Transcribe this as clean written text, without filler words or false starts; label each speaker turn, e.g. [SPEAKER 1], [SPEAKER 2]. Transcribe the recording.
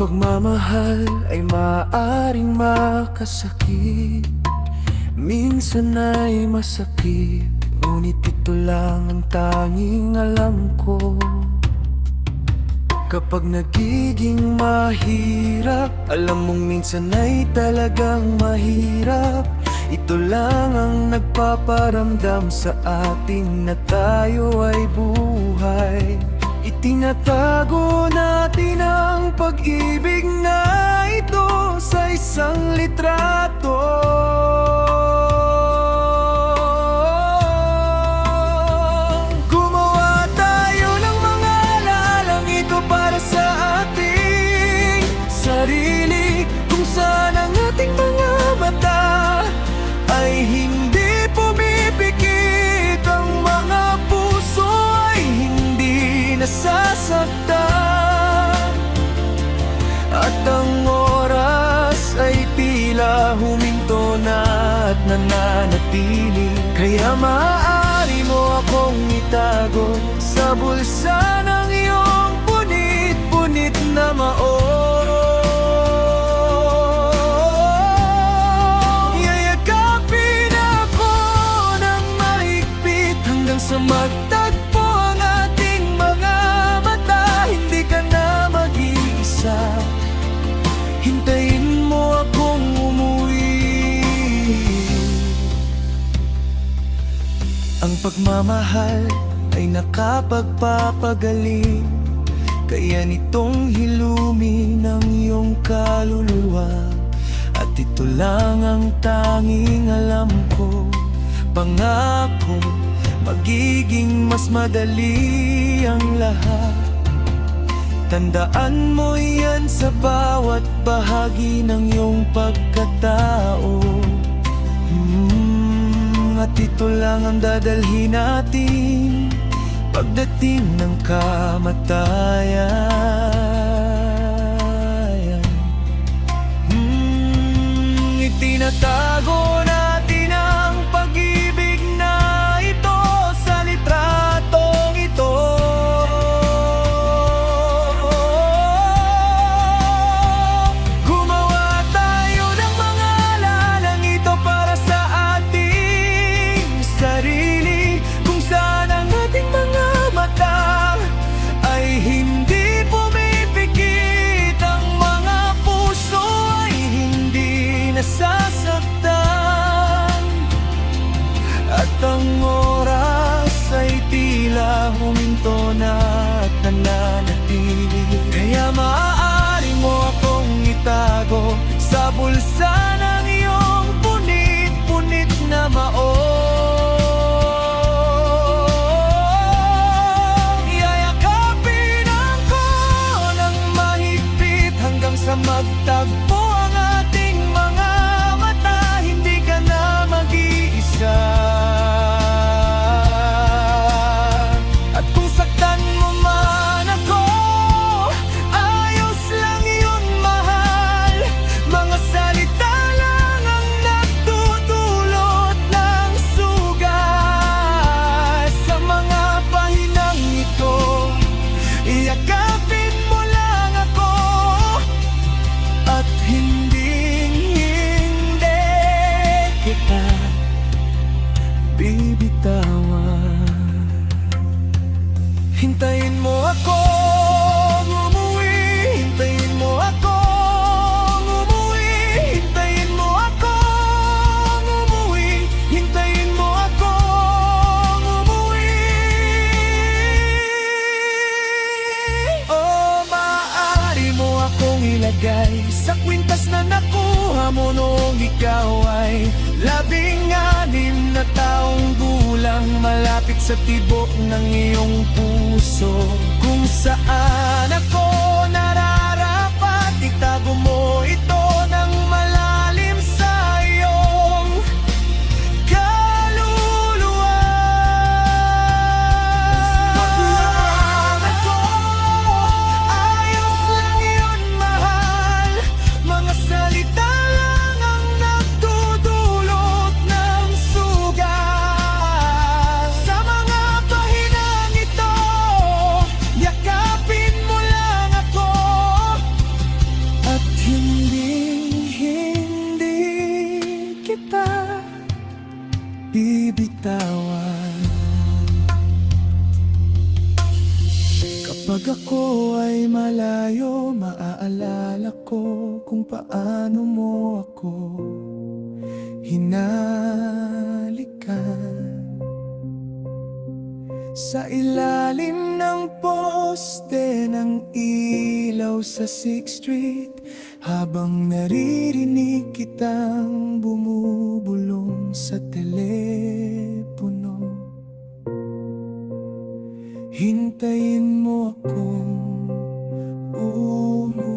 [SPEAKER 1] pagmamahal ay maaaring makasakit, minsan ay masakit, ngunit ito lang ang tanging alam ko. Kapag nagiging mahirap, alam mong minsan ay talagang mahirap. Ito lang ang nagpaparamdam sa atin na tayo ay buhay. Itinatago natin ang pag-ibig na ito sa isang litrato. Gumawa tayo ng mga alalang ito para sa ating sarili, kung saan ang ating mga mata ay hindi pumipikit, ang mga puso ay hindi nasasaktan, at ang oras ay tila huminto na at nananatili. Kaya maaari mo akong itago sa bulsa ng iyong punit-punit na maong. Yayakapin ako ng mahigpit hanggang sa magtagpo ang ating mga mata. Hindi ka na mag-iisa, hintayin mo akong umuwi. Ang pagmamahal ay nakapagpapagaling, kaya nitong hilumi ng iyong kaluluwa. At ito lang ang tanging alam ko, pangako magiging mas madali ang lahat. Tandaan mo yan sa bawat bahagi ng iyong pagkatao. At ito lang ang dadalhin natin pagdating ng kamatayan. Itinatago natin ang pag-ibig na ito sa litratong ito. Gumawa tayo ng mga alalang ito para sa ating sarili, kung saan ang ating mga mata ay hindi pumipikit, ang mga puso ay hindi nasasaktan, at ang oras ay tila huminto na at nananatili. Kaya maaari mo akong itago sa bulsa ng iyong punit-punit na maong. Yayakapin ako ng mahigpit hanggang sa magtagpo ang ating mga mata. Hindi ka na mag-iisa, at kung saktan mo man ako, ayos lang yun, mahal. Mga salita lang ang nagdudulot ng sugat sa mga pahinang ito. Iyakapin mo lang ako at hindi kita bibitawan. Hintayin mo akong umuwi, hintayin mo akong umuwi, hintayin mo akong umuwi, hintayin mo akong umuwi. Oh, maaari mo akong ilagay sa kwintas na nakuha mo noong ikaw ay 16 na taong gulang, malapit sa tibok ng iyong puso, kung saan ako nararapat. Itago mo ito ng malalim sa iyong kaluluwa. Wag lang ako, ayos lang yun, mahal. Mga salita lang ang nagdudulot ng sugat sa mga pahinang ito. Yakapin mo lang Naalala ko kung paano mo ako hinalikan sa ilalim ng poste ng ilaw sa 6th Street, habang naririnig kitang bumubulong sa telepono. Hintayin mo akong umuwi.